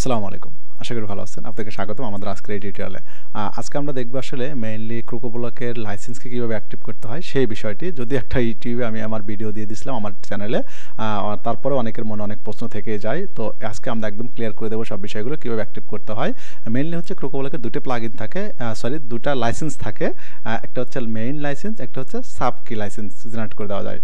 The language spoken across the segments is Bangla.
আসসালামু আলাইকুম। আশা করি ভালো আছেন। আপনাকে স্বাগতম আমাদের আজকের এই টিউটোরিয়ালে। আজকে আমরা দেখব আসলে মেইনলি ক্রোকোব্লকের লাইসেন্সকে কিভাবে অ্যাক্টিভ করতে হয় সেই বিষয়টি। যদি একটা ইউটিউবে আমি আমার ভিডিও দিয়ে দিয়েছিলাম আমার চ্যানেলে। তারপরে অনেকের মনে অনেক প্রশ্ন থেকে যায়। তো আজকে আমরা একদম ক্লিয়ার করে দেব সব বিষয়গুলো কিভাবে অ্যাক্টিভ করতে হয়। মেইনলি হচ্ছে ক্রোকোব্লকের দুটো প্লাগইন থাকে, দুটা লাইসেন্স থাকে। একটা হচ্ছে মেইন লাইসেন্স, একটা হচ্ছে সাব কি লাইসেন্স জেনারেট করে দেওয়া যায়।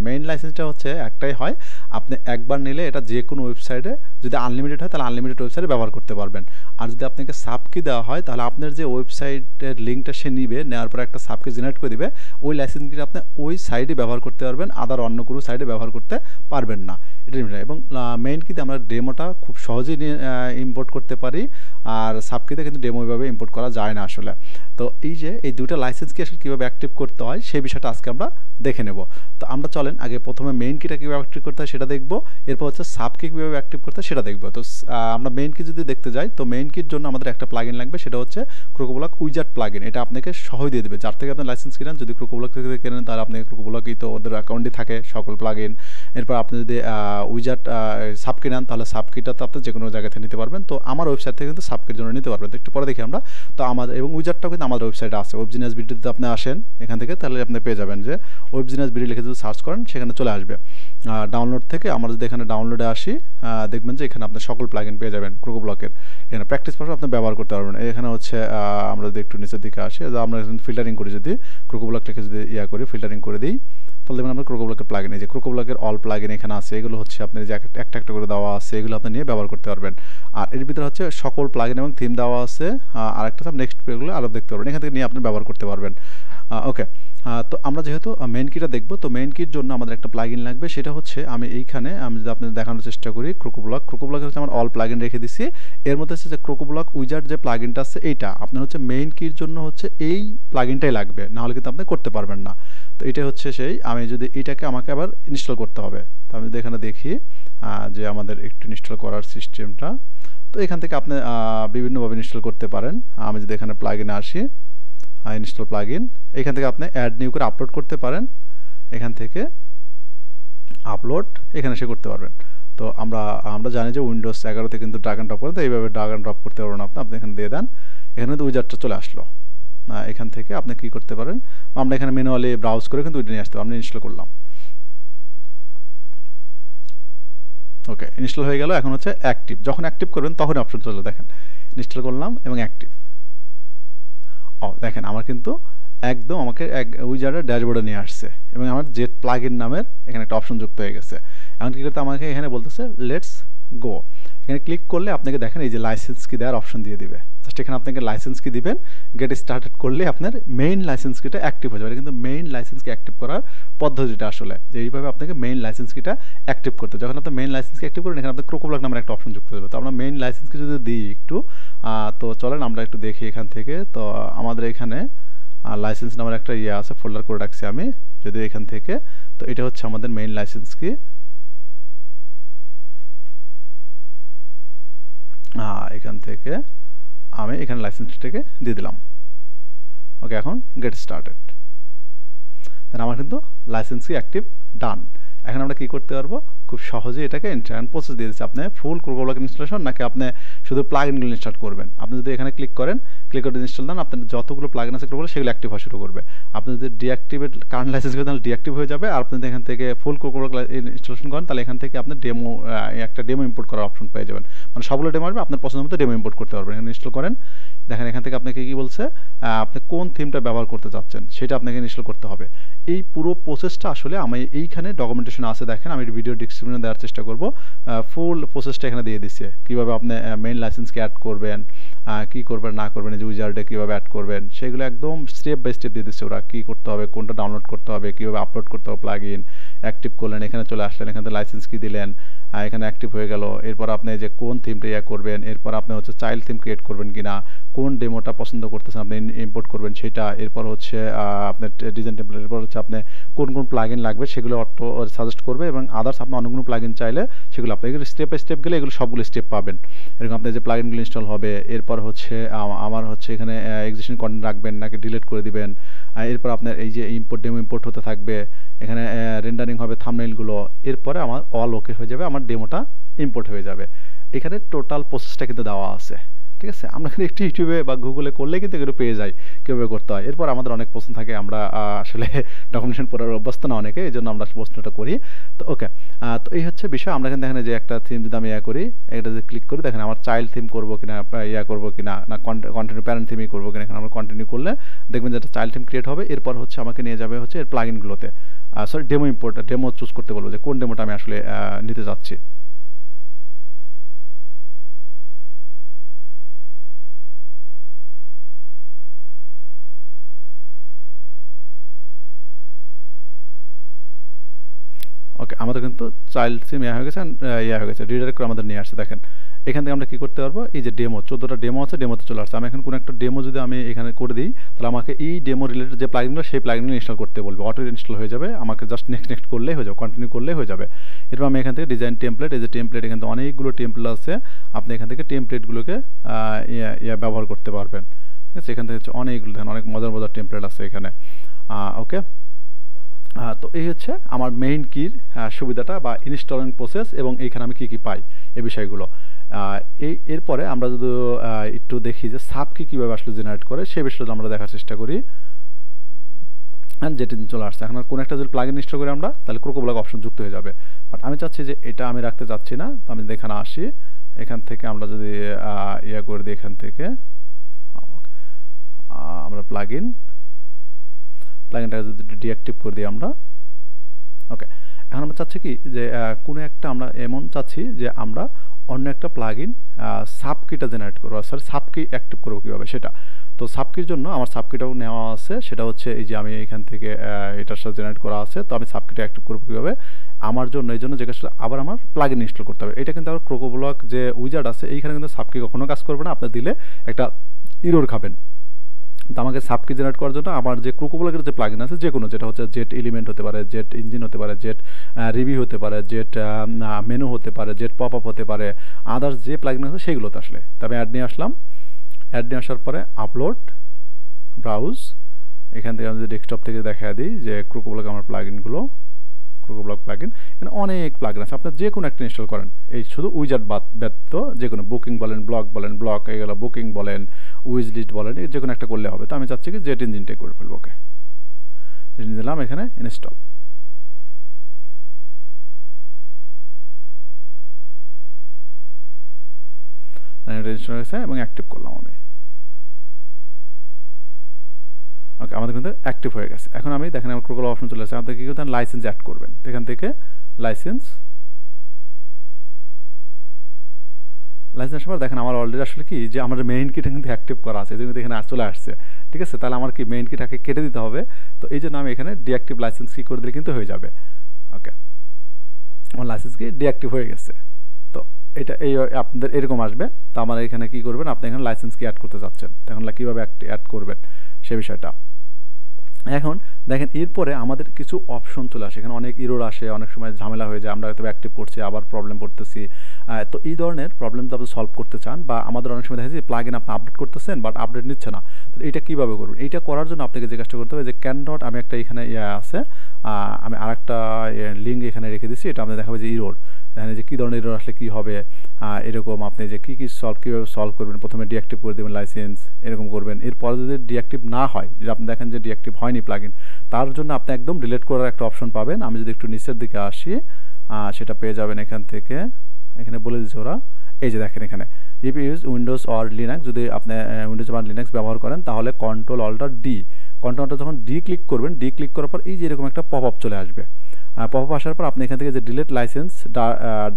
মেইন লাইসেন্সটা হচ্ছে একটাই হয়, আপনি একবার নিলে এটা যে কোনো ওয়েবসাইটে যদি আনলিমিটেড হয় তাহলে আনলিমিটেড ওয়েবসাইটে ব্যবহার করতে পারবেন। আর যদি আপনাকে সাব কি দেওয়া হয় তাহলে আপনার যে ওয়েবসাইটের লিঙ্কটা সে নিবে, নেওয়ার পরে একটা সাব কি জেনারেট করে দিবে, ওই লাইসেন্সটি আপনি ওই সাইডে ব্যবহার করতে পারবেন, আদার অন্য কোনো সাইডে ব্যবহার করতে পারবেন না। এটা এবং মেইন কিতে আমরা ডেমোটা খুব সহজেই ইম্পোর্ট করতে পারি, আর সাব কিতে কিন্তু ডেমো ওইভাবে ইম্পোর্ট করা যায় না আসলে। তো এই দুটো লাইসেন্স কি আসলে কীভাবে অ্যাক্টিভ করতে হয় সেই বিষয়টা আজকে আমরা দেখে নেব। তো আমরা চলেন আগে প্রথমে মেইন কিটা কীভাবে অ্যাক্টিভ করতে হয় সেটা দেখব, এরপর হচ্ছে সাব কি কীভাবে অ্যাক্টিভ করতে হয় সেটা দেখব। তো আমরা মেইন কি যদি দেখতে যাই, তো মেইন কির জন্য আমাদের একটা প্লাগইন লাগবে, সেটা হচ্ছে ক্রোকোব্লক উইজার্ড প্লাগইন। এটা আপনাকে সহজ দিয়ে দেবে যার থেকে আপনি লাইসেন্স কিনেন। যদি ক্রোকোব্লক থেকে কেনেন তাহলে আপনি ক্রোকোব্লকই তো ওদের অ্যাকাউন্টে থাকে সকল প্লাগইন। এরপর আপনি যদি উইজার্ড সাব কি নেন তাহলে সাব কিটা তো আপনি যে কোনো জায়গা থেকে নিতে পারবেন। তো আমার ওয়েবসাইট থেকে কিন্তু সাব কির জন্য নিতে পারবেন। তো একটু পরে দেখি আমরা। তো আমাদের এবং উইজার্ডটাও কিন্তু আমাদের ওয়েবসাইটে আছে। ওয়েবজিনিয়াস ভিডিওতে আপনি আসেন এখান থেকে, তাহলে আপনি পেয়ে যাবেন যে ওয়েবজিনিয়াস ভিডিও লিখে যদি সার্চ করেন সেখানে চলে আসবে। ডাউনলোড থেকে আমরা যদি এখানে ডাউনলোডে আসি, দেখবেন যে এখানে আপনি সকল প্লাগইন পেয়ে যাবেন ক্রোকোব্লকের। এখানে প্র্যাকটিস পারপাস আপনি ব্যবহার করতে পারবেন। এখানে হচ্ছে আমরা যদি একটু নিচের দিকে আসি, আমরা ফিল্টারিং করি, যদি ক্রোকোব্লকটাকে যদি করি ফিল্টারিং করে দিই, তাহলে দেখবেন আপনার ক্রোকোব্লকের প্লাগইন, এই যে ক্রোকোব্লকের অল প্লাগইন এখানে আছে। এগুলো হচ্ছে আপনি যে একটা একটা করে দেওয়া আছে, এগুলো আপনি নিয়ে ব্যবহার করতে পারবেন। আর এর ভিতরে হচ্ছে সকল প্লাগইন এবং থিম দেওয়া আছে। আর একটা সব নেক্সট পেজগুলো আরও দেখতে পারবেন, এখান থেকে নিয়ে আপনি ব্যবহার করতে পারবেন। ওকে, তো আমরা যেহেতু মেইন কিটা দেখব, তো মেইন কির জন্য আমাদের একটা প্লাগইন লাগবে, সেটা হচ্ছে আমি এইখানে আমি যদি আপনাদের দেখানোর চেষ্টা করি, ক্রোকোব্লক হচ্ছে আমার অল প্লাগইন রেখে দিছি। এর মধ্যে হচ্ছে যে ক্রোকোব্লক উইজার্ড যে প্লাগইনটা আছে এইটা আপনার হচ্ছে মেইন কির জন্য হচ্ছে এই প্লাগইনটাই লাগবে, নাহলে কিন্তু আপনি করতে পারবেন না। তো এটা হচ্ছে সেই, আমি যদি এইটাকে আমাকে আবার ইনস্টল করতে হবে। তো আমি যদি এখানে দেখি যে আমাদের একটু ইনস্টল করার সিস্টেমটা, তো এখান থেকে আপনি বিভিন্নভাবে ইনস্টল করতে পারেন। আমি যদি এখানে প্লাগইনে আসি, ইনস্টল প্লাগইন, এখান থেকে আপনি অ্যাড নিউ করে আপলোড করতে পারেন। এখান থেকে আপলোড এখানে এসে করতে পারবেন। তো আমরা জানি যে উইন্ডোজ 11-তে কিন্তু ড্রাগ অ্যান্ড ড্রপ করেন, তো এইভাবে ড্রাগ অ্যান্ড ড্রপ করতে পারবেন। আপনি এখানে দিয়ে দেন, এখানে কিন্তু উইজার্ডটা চলে আসলো। এখান থেকে আপনি কী করতে পারেন, আমরা এখানে ম্যানুয়ালি ব্রাউজ করে কিন্তু উইডে নিয়ে আসতে পারবেন। আমরা ইনস্টল করলাম, ওকে, ইনস্টল হয়ে গেল। এখন হচ্ছে অ্যাক্টিভ, যখন অ্যাক্টিভ করবেন তখন অপশন চলে, দেখেন ইনস্টল করলাম এবং অ্যাক্টিভ। দেখেন আমার কিন্তু একদম আমাকে উইজার্ডের ড্যাশবোর্ডে নিয়ে আসছে এবং আমার জেট প্লাগইন নামের এখানে একটা অপশন যুক্ত হয়ে গেছে। এখন কী করতে আমাকে এখানে বলতেছে লেটস গো। এখানে ক্লিক করলে আপনাকে দেখেন এই যে লাইসেন্স কি দেওয়ার অপশন দিয়ে দিবে। জাস্ট এখানে আপনাকে লাইসেন্স কি দিবেন, গেট স্টার্টেড করলে আপনার মেইন লাইসেন্স কিটা অ্যাক্টিভ হয়ে যাবে। কিন্তু মেইন লাইসেন্স কি অ্যাক্টিভ করার পদ্ধতিটা আসলে যে এইভাবে আপনাকে মেইন লাইসেন্স কিটা অ্যাক্টিভ করতে, যখন আপনি মেইন লাইসেন্স কি অ্যাক্টিভ করেন এখানে আপনার ক্রোকোব্লক নামের একটা অপশন যুক্ত হবে। তো আমরা মেইন লাইসেন্স কি যদি দিই একটু, তো চলেন আমরা একটু দেখি এখান থেকে। তো আমাদের এখানে লাইসেন্স নামের একটা আছে, ফোল্ডার করে রাখছি আমি। যদি এখান থেকে, তো এটা হচ্ছে আমাদের মেইন লাইসেন্স কি। এখান থেকে আমি এখানে লাইসেন্সটাকে দিয়ে দিলাম। ওকে, এখন গেট স্টার্টেড। দেন আমার কিন্তু লাইসেন্স কি অ্যাক্টিভ ডান। এখন আমরা কী করতে পারবো, খুব সহজেই এটাকে ইনস্টল প্রসেস দিয়ে দিচ্ছি। আপনি ফুল ক্রোকোব্লক ইনস্টলেশন নাকি আপনি শুধু প্লাগইনগুলো ইনস্টল করবেন। আপনি যদি এখানে ক্লিক করেন, ক্লিক করে ইনস্টল দেন, আপনার যতগুলো প্লাগইন আছে ক্রোকোব্লক সেগুলো অ্যাক্টিভ হওয়া শুরু করবে। আপনি যদি ডিঅ্যাক্টিভেট কারেন্ট লাইসেন্স করেন তাহলে ডিঅ্যাক্টিভ হয়ে যাবে। আর আপনি যদি এখান থেকে ফুল ক্রোকোব্লক ইনস্টলেশন করেন তাহলে এখান থেকে আপনি একটা ডেমো ইম্পোর্ট করার অপশন পেয়ে যাবেন। মানে সবগুলো ডেমো আসবে, আপনার পছন্দ মতো ডেমো ইম্পোর্ট করতে পারবেন। এখানে ইনস্টল করেন, দেখেন এখান থেকে আপনাকে কী বলছে, আপনি কোন থিমটা ব্যবহার করতে চাচ্ছেন সেটা আপনাকে ইনস্টল করতে হবে। এই পুরো প্রসেসটা আসলে আমি এইখানে ডকুমেন্টেশন আছে, দেখেন আমি ভিডিও ডিসক্রিপশনে দেওয়ার চেষ্টা করব। ফুল প্রসেসটা এখানে দিয়ে দিচ্ছে, কীভাবে আপনি মেইন লাইসেন্সকে অ্যাড করবেন, কী করবেন না করবেন, যে উইজার্ডে কীভাবে অ্যাড করবেন সেগুলো একদম স্টেপ বাই স্টেপ দিয়ে দিচ্ছে ওরা। কী করতে হবে, কোনটা ডাউনলোড করতে হবে, কীভাবে আপলোড করতে হবে, প্লাগইন অ্যাক্টিভ করলেন, এখানে চলে আসলেন, এখান থেকে লাইসেন্স কি দিলেন, এখানে অ্যাক্টিভ হয়ে গেল। এরপর আপনি যে কোন থিমটা করবেন, এরপর আপনি হচ্ছে চাইল্ড থিম ক্রিয়েট করবেন কিনা, কোন ডেমোটা পছন্দ করতেছেন আপনি ইম্পোর্ট করবেন সেটা, এরপর হচ্ছে আপনার ডিজাইন টেমপ্লেট, এরপর হচ্ছে আপনি কোন কোন প্লাগইন লাগবে সেগুলো অটো সাজেস্ট করবে, এবং আদার্স আপনি অন্য কোনো প্লাগইন চাইলে সেগুলো আপনি স্টেপ বাই স্টেপ গেলে এগুলো সবগুলো স্টেপ পাবেন। এরকম আপনি যে প্লাগইনগুলো ইনস্টল হবে, এরপর হচ্ছে আমার হচ্ছে এখানে এক্সিস্টিং কন্টেন্ট রাখবেন নাকি ডিলিট করে দিবেন, এরপর আপনার এই যে ডেমো ইম্পোর্ট হতে থাকবে, এখানে রেন্ডারিং হবে থাম্বনেইলগুলো, এরপরে আমার অল ওকে হয়ে যাবে, আমার ডেমোটা ইম্পোর্ট হয়ে যাবে। এখানে টোটাল প্রসেসটা কিন্তু দেওয়া আছে, ঠিক আছে। আমরা কিন্তু একটু ইউটিউবে বা গুগলে করলে কিন্তু এগুলো পেয়ে যাই কীভাবে করতে হয়। এরপর আমাদের অনেক প্রশ্ন থাকে, আমরা আসলে ডকুমেন্টেশন পড়ার অভ্যস্ত না অনেকে, এই জন্য আমরা প্রশ্নটা করি। তো ওকে, তো এই হচ্ছে বিষয়। আমরা কিন্তু দেখেন যে একটা থিম যদি আমি করি, এটা যদি ক্লিক করি, দেখেন আমার চাইল্ড থিম করবো কিনা, করবো কিনা, না কন্টিনিউ প্যারেন্ট থিমই করবো কিনা। এখানে আমরা কন্টিনিউ করলে দেখবেন যে একটা চাইল্ড থিম ক্রিয়েট হবে। এরপর হচ্ছে আমাকে নিয়ে যাবে হচ্ছে এর প্লাগইনগুলোতে, সরি ডেমো চুজ করতে বলবো যে কোন ডেমোটা আমি আসলে নিতে যাচ্ছি। ওকে, আমাদের কিন্তু চাইল্ড থিম হয়ে গেছে, হয়ে গেছে, রিডাইরেক্ট করে আমাদের নিয়ে আসছে। দেখেন এখান থেকে আমরা কি করতে পারবো, এই যে ডেমো 14টা ডেমো আছে, ডেমোতে চলে আসছে। আমি এখন কোনো একটা ডেমো যদি আমি এখানে করে দিই, তাহলে আমাকে এই ডেমো রিলেটেড যে প্লাগইনগুলো, সেই প্লাগইনগুলো ইনস্টল করতে বলবে। অটো ইনস্টল হয়ে যাবে, আমাকে জাস্ট নেক্সট করলেই হয়ে যাবে, কন্টিনিউ করলেই হয়ে যাবে। এরপর আমি এখান থেকে ডিজাইন টেমপ্লেট, এই যে টেমপ্লেট, এখান থেকে অনেকগুলো টেমপ্লেট আছে, আপনি এখান থেকে টেমপ্লেটগুলোকে ব্যবহার করতে পারবেন, ঠিক আছে। এখান থেকে হচ্ছে অনেকগুলো, দেখেন অনেক মজার মজার টেমপ্লেট আছে এখানে। ওকে, তো এই হচ্ছে আমার মেইন কির সুবিধাটা বা ইনস্টলিং প্রসেস, এবং এইখানে আমি কী পাই এই বিষয়গুলো। এরপরে আমরা যদি একটু দেখি যে সাব কি কীভাবে আসলে জেনারেট করে, সেই বিষয়টা আমরা দেখার চেষ্টা করি। যেটা চলে আসছে, এখন কোনো একটা যদি প্লাগইন ইনস্টল করি আমরা, তাহলে ক্রোকোব্লক অপশন যুক্ত হয়ে যাবে। বাট আমি চাচ্ছি যে এটা আমি রাখতে চাচ্ছি না, তো আমি এখানে আসি, এখান থেকে আমরা যদি করে দিই, এখান থেকে আমরা প্লাগইনটা যদি ডিঅ্যাক্টিভ করে দিই আমরা। ওকে, এখন আমরা চাচ্ছি কি যে কোনো একটা আমরা এমন চাচ্ছি যে আমরা অন্য একটা প্লাগইন সাব কিটা জেনারেট করবো, সরি সাব কি অ্যাক্টিভ করবো কীভাবে সেটা। তো সাব কির জন্য আমার সাব কিটাও নেওয়া আছে, সেটা হচ্ছে এই যে আমি এখান থেকে এটার সাথে জেনারেট করা আছে। তো আমি সাব কিটা অ্যাক্টিভ করবো কীভাবে, আমার জন্য এই জন্য যে কাজটা আবার আমার প্লাগইন ইনস্টল করতে হবে। এটা কিন্তু আমার ক্রোকোব্লক যে উইজার্ড আছে, এইখানে কিন্তু সাব কি কখনো কাজ করবে না, আপনি দিলে একটা ইরর খাবেন। তো আমাকে সাব কি জেনারেট করার জন্য আমার যে ক্রোকোব্লকের যে প্লাগইন আছে, যে কোনো, যেটা হচ্ছে জেট এলিমেন্ট হতে পারে, জেট ইঞ্জিন হতে পারে, জেট রিভিউ হতে পারে, জেট মেনু হতে পারে, জেট পপ আপ হতে পারে, আদার্স যে প্লাগইন আছে সেগুলোতে আসলে। তবে অ্যাড নিয়ে আসলাম, অ্যাড নিয়ে আসার পরে আপলোড, ব্রাউজ, এখান থেকে আমি যদি ডেস্কটপ থেকে দেখা দিই যে ক্রোকোব্লক আমার প্লাগইনগুলো, ক্রোকোব্লক প্লাগইন, এখানে অনেক প্লাগইন আছে, আপনার যে কোনো একটা ইনস্টল করেন। এই শুধু উইজার্ড ব্যতীত যে কোনো বুকিং বলেন, ব্লক এগুলো বুকিং বলেন, উইজ লিস্ট বলেন, যে কোনো একটা করলে হবে। তো আমি চাচ্ছি কি জেট ইঞ্জিনটাই করে ফেলবো। ওকে, দিলাম এখানে ইনস্টল। ইনস্টল হয়েছে এবং অ্যাক্টিভ করলাম আমি। ওকে, আমাদের কিন্তু অ্যাক্টিভ হয়ে গেছে। এখন আমি দেখেন আমার ক্রোকোব্লক অপশন চলে আসছে, আমাদের কী করতে লাইসেন্স অ্যাড করবেন। এখান থেকে লাইসেন্স আসার পর দেখেন আমার অলরেডি আসলে কি যে আমার মেইন কিটা কিন্তু অ্যাক্টিভ করা আছে, যেহেতু এখানে চলে আসছে, ঠিক আছে। তাহলে আমার কি মেইন কিটাকে কেটে দিতে হবে। তো এই জন্য আমি এখানে ডিঅ্যাক্টিভ লাইসেন্স কি করে দিলে কিন্তু হয়ে যাবে। ওকে, আমার লাইসেন্স কি ডিঅ্যাক্টিভ হয়ে গেছে। তো এটা এই আপনাদের এরকম আসবে। তো আমার এখানে কি করবেন, আপনি এখানে লাইসেন্স কি অ্যাড করতে চাচ্ছেন, তখন কীভাবে অ্যাড করবেন সে বিষয়টা। এখন দেখেন এরপরে আমাদের কিছু অপশন চলে আসে, এখানে অনেক ইরর আসে, অনেক সময় ঝামেলা হয়ে যায়, আমরা হয়তো অ্যাক্টিভ করছি আবার প্রবলেম পড়তেছি। তো এই ধরনের প্রবলেম তো আপনি সলভ করতে চান, বা আমাদের অনেক সময় দেখা যায় প্লাগইন আপনি আপডেট করতেছেন বাট আপডেট নিচ্ছে না। তো এটা কীভাবে করবেন, এইটা করার জন্য আপনাকে যে কাজটা করতে হবে যে ক্যান ডট, আমি একটা এখানে আছে, আমি আরেকটা লিঙ্ক এখানে রেখে দিচ্ছি, এটা আপনি দেখাবে যে ইরর, এখানে যে কী ধরনের ইরর আসলে কী হবে, এরকম আপনি যে কীভাবে সলভ করবেন। প্রথমে ডিঅ্যাক্টিভ করে দেবেন লাইসেন্স, এরকম করবেন। এরপরে যদি ডিঅ্যাক্টিভ না হয়, যদি আপনি দেখেন যে ডিঅ্যাক্টিভ হয়নি প্লাগইন, তার জন্য আপনি একদম ডিলিট করার একটা অপশন পাবেন। আমি যদি একটু নিচের দিকে আসি, সেটা পেয়ে যাবেন এখান থেকে। এখানে বলে দিচ্ছে ওরা, এই যে দেখেন এখানে if use Windows or Linux, যদি আপনি উইন্ডোজ বা লিনাক্স ব্যবহার করেন তাহলে কন্ট্রোল যখন ডি ক্লিক করবেন, ডি ক্লিক করার পর এই যে এরকম একটা পপ আপ চলে আসবে। পপ আপ আসার পর আপনি এখান থেকে যে ডিলিট লাইসেন্স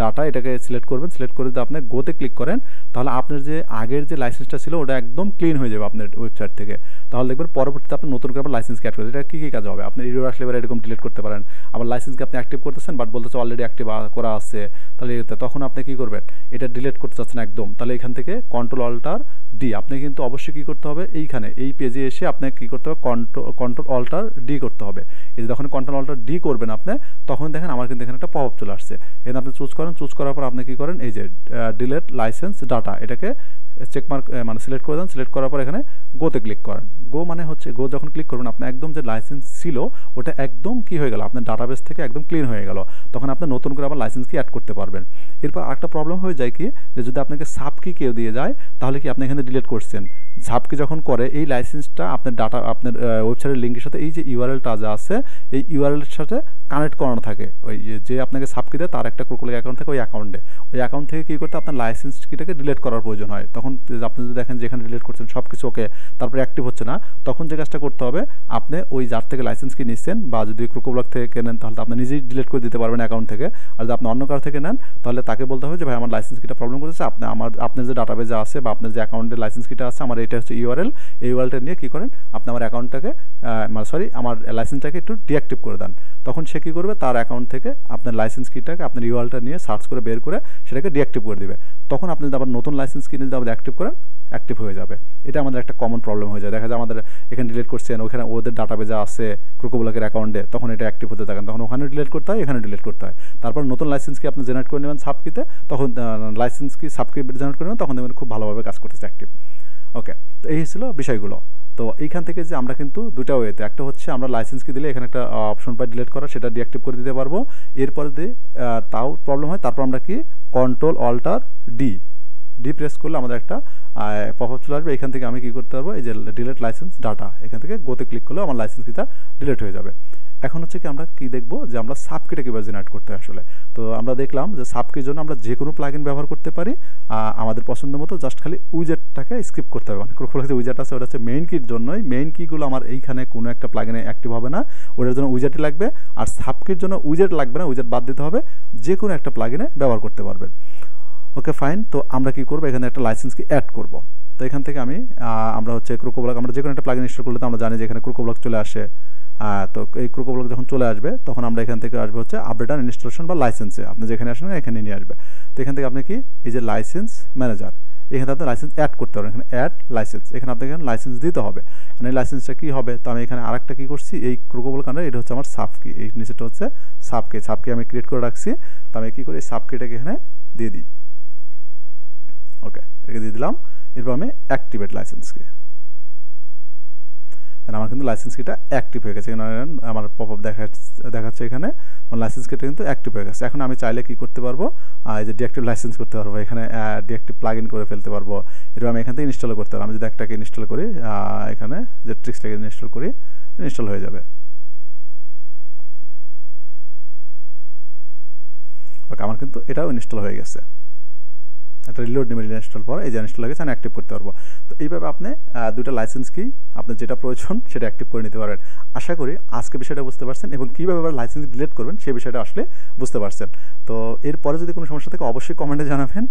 ডাটা, এটাকে সিলেক্ট করবেন। সিলেক্ট করে যদি আপনি গোতে ক্লিক করেন, তাহলে আপনার যে আগের যে লাইসেন্সটা ছিল ওটা একদম ক্লিন হয়ে যাবে আপনার ওয়েবসাইট থেকে। তাহলে দেখবেন পরবর্তীতে আপনি নতুন করে লাইসেন্স অ্যাড করবেন। এটা কী কাজ হবে, আপনি ইরর আসলে এবার এরকম ডিলিট করতে পারেন। আবার লাইসেন্সকে আপনি অ্যাক্টিভ করতেছেন বাট বলতেছে অলরেডি অ্যাক্টিভ করা আছে, তাহলে তখন আপনি কী করবেন, এটা ডিলিট করতে চাচ্ছেন একদম, তাহলে এখান থেকে কন্ট্রোল-Alt-D, আপনি কিন্তু অবশ্যই কী করতে হবে, এইখানে এই পেজে এসে আপনাকে কী করতে হবে, কন্ট্রোল-Alt-D করতে হবে। এই যে যখন কন্ট্রোল-Alt-D করবেন আপনি, তখন দেখেন আমার কিন্তু এখানে একটা পপ আপ চলে আসছে। এখানে আপনি চুজ করেন, চুজ করার পর আপনি কী করেন, এই যে ডিলিট লাইসেন্স ডাটা, এটাকে চেক মার্ক মানে সিলেক্ট করে দেন। সিলেক্ট করার পর এখানে গোতে ক্লিক করেন। গো মানে হচ্ছে গো যখন ক্লিক করবেন আপনার একদম যে লাইসেন্স ছিল ওটা একদম কি হয়ে গেল, আপনার ডাটাবেস থেকে একদম ক্লিন হয়ে গেল। তখন আপনি নতুন করে আবার লাইসেন্স কি অ্যাড করতে পারবেন। এরপর আরেকটা প্রবলেম হয়ে যায় কি, যে যদি আপনাকে সাব কি কেউ দিয়ে যায় তাহলে কি আপনি এখানে ডিলিট করছেন। সাব কি যখন করে এই লাইসেন্সটা আপনার ডাটা আপনার ওয়েবসাইটের লিঙ্কের সাথে এই যে ইউআরএলটা যা আছে এই ইউআরএলের সাথে কানেক্ট করানো থাকে। ওই যে আপনাকে সাব কি দেয় তার একটা ক্রোকোব্লক অ্যাকাউন্ট থাকে, ওই অ্যাকাউন্টে ওই অ্যাকাউন্ট থেকে কী করতে আপনার লাইসেন্স কিটাকে ডিলিট করার প্রয়োজন হয়। তখন আপনি যদি দেখেন যেখানে ডিলিট করছেন সব কিছু ওকে, তারপরে অ্যাক্টিভ হচ্ছে না, তখন যে কাজটা করতে হবে আপনি ওই যার থেকে লাইসেন্স কি নিচ্ছেন বা যদি ক্রোকোব্লক থেকে কেনেন তাহলে আপনি নিজেই ডিলিট করে দিতে পারবেন অ্যাকাউন্ট থেকে। আর যদি আপনি অন্য কারো থেকে নেন তাহলে তাকে বলতে হবে যে ভাই আমার লাইসেন্স কিটা প্রবলেম করেছে, আপনি আপনার যে ডাটাবেজে আছে বা আপনার যে অ্যাকাউন্টের লাইসেন্স কিটা আছে আমার এটা হচ্ছে ইউআরএল, এই ইউআরএলটা নিয়ে কী করেন আপনি আমার অ্যাকাউন্টটাকে আমার লাইসেন্সটাকে একটু ডিঅ্যাক্টিভ করে দেন। তখন সে কী করবে তার অ্যাকাউন্ট থেকে আপনার লাইসেন্স কিটাকে আপনার ইউআরএলটা নিয়ে সার্চ করে বের করে সেটাকে ডিঅ্যাক্টিভ করে দিবে। তখন আপনি যদি আবার নতুন লাইসেন্স কিনে যদি আবার অ্যাক্টিভ করেন অ্যাক্টিভ হয়ে যাবে। এটা আমাদের একটা কমন প্রবলেম হয়ে যায়। দেখা যায় আমাদের এখানে ডিলিট করছেন, ওখানে ওদের ডাটাবেজে আছে ক্রোকোব্লকের অ্যাকাউন্টে, তখন এটা অ্যাক্টিভ হতে থাকেন, তখন ওখানে ডিলিট করতে হয়, এখানে ডিলিট করতে হয়। তারপর নতুন লাইসেন্স কি আপনি জেনারেট করে নেবেন সাবকিতে, তখন লাইসেন্স কি সাবকি জেনারেট করে নেবেন, তখন দেখবেন খুব ভালোভাবে কাজ করতেছে অ্যাক্টিভ। ওকে, তো এই ছিল বিষয়গুলো। তো এইখান থেকে যে আমরা কিন্তু দুটা ওয়েতে, একটা হচ্ছে আমরা লাইসেন্স কি দিলে এখানে একটা অপশন পাই ডিলিট করা, সেটা ডিঅ্যাক্টিভ করে দিতে পারবো। এরপরে যদি তাও প্রবলেম হয় তারপর আমরা কি কন্ট্রোল-অল্টার-ডি প্রেস করলে আমাদের একটা পপআপ চলে আসবে। এখান থেকে আমি কী করতে পারবো, এই যে ডিলিট লাইসেন্স ডাটা, এখান থেকে গোতে ক্লিক করলেও আমার লাইসেন্স কিটা ডিলিট হয়ে যাবে। এখন হচ্ছে কি আমরা কি দেখবো যে আমরা সাবকিটা কীভাবে জেনারেট করতে হয় আসলে। তো আমরা দেখলাম যে সাবকির জন্য আমরা যে কোনো প্লাগইন ব্যবহার করতে পারি আমাদের পছন্দ মতো, জাস্ট খালি উইজেটটাকে স্কিপ করতে হবে। মানে ক্রোকোব্লক যে উইজেট আছে ওটা হচ্ছে মেইন কির জন্যই, মেইন কিগুলো আমার এইখানে কোনো একটা প্লাগইনে অ্যাক্টিভ হবে না, ওটার জন্য উইজেটই লাগবে। আর সাবকির জন্য উইজেট লাগবে না, উইজেট বাদ দিতে হবে, যে কোনো একটা প্লাগইনে ব্যবহার করতে পারবেন। ওকে ফাইন, তো আমরা কি করবো এখানে একটা লাইসেন্স কি অ্যাড করব। তো এখান থেকে আমরা হচ্ছে ক্রোকোব্লক, আমরা যে কোনো একটা প্লাগইন ইনস্টল করলে তো আমরা জানি যে এখানে ক্রোকোব্লক চলে আসে। তো এই ক্রোকোব্লক যখন চলে আসবে তখন আমরা এখান থেকে আসবে হচ্ছে আপডেট অ্যান্ড ইনস্টলেশন বা লাইসেন্সে, আপনি যেখানে আসেন এখানে নিয়ে আসবে। তো এখান থেকে আপনি কি এই যে লাইসেন্স ম্যানেজার, এখানে আপনি লাইসেন্স অ্যাড করতে পারেন, এখানে অ্যাড লাইসেন্স, এখানে আপনাকে লাইসেন্স দিতে হবে। মানে এই লাইসেন্সটা কী হবে, তো আমি এখানে আরেকটা কী করছি, এই ক্রোকোব্লক আন্ডার এটা হচ্ছে আমার সাবকি, এই নিচেটা হচ্ছে সাবকি আমি ক্রিয়েট করে রাখছি। তো আমি কী করি এই সাবকিটাকে এখানে দিয়ে দিই। ওকে, এটাকে দিয়ে দিলাম। এরপর আমি অ্যাক্টিভেট লাইসেন্সকে, তাহলে আমার কিন্তু লাইসেন্স কিটা অ্যাক্টিভ হয়ে গেছে। এখানে আমার পপআপ দেখাচ্ছে এখানে আমার লাইসেন্স কিটা কিন্তু অ্যাক্টিভ হয়ে গেছে। এখন আমি চাইলে কি করতে পারবো, এই যে ডিঅ্যাক্টিভ লাইসেন্স করতে পারবো, এখানে ডিঅ্যাক্টিভ প্লাগইন করে ফেলতে পারবো। এরপর আমি এখান থেকে ইনস্টল করতে পারবো। আমি যদি একটাকে ইনস্টল করি, এখানে জেটট্রিক্সটাকে ইনস্টল করি, ইনস্টল হয়ে যাবে। ওকে, আমার কিন্তু এটাও ইনস্টল হয়ে গেছে। একটা রিলোড নেবে, ইনস্টল পর এই যে ইনস্টল হয়ে গেছে, আমি অ্যাক্টিভ করতে পারবো। তো এইভাবে আপনি দুটো লাইসেন্স কি আপনার যেটা প্রয়োজন সেটা অ্যাক্টিভ করে নিতে পারেন। আশা করি আজকে বিষয়টা বুঝতে পারছেন এবং কীভাবে আবার লাইসেন্স ডিলিট করবেন সেই বিষয়টা আসলে বুঝতে পারছেন। তো এরপরে যদি কোনো সমস্যা থাকে অবশ্যই কমেন্টে জানাবেন,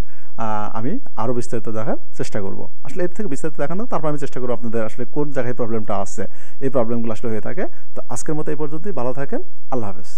আমি আরও বিস্তারিত দেখার চেষ্টা করব। আসলে এর থেকে বিস্তারিত দেখানো, তারপর আমি চেষ্টা করবো আপনাদের আসলে কোন জায়গায় প্রবলেমটা আছে, এই প্রবলেমগুলো আসলে হয়ে থাকে। তো আজকের মতো এই পর্যন্তই, ভালো থাকেন, আল্লাহ হাফেজ।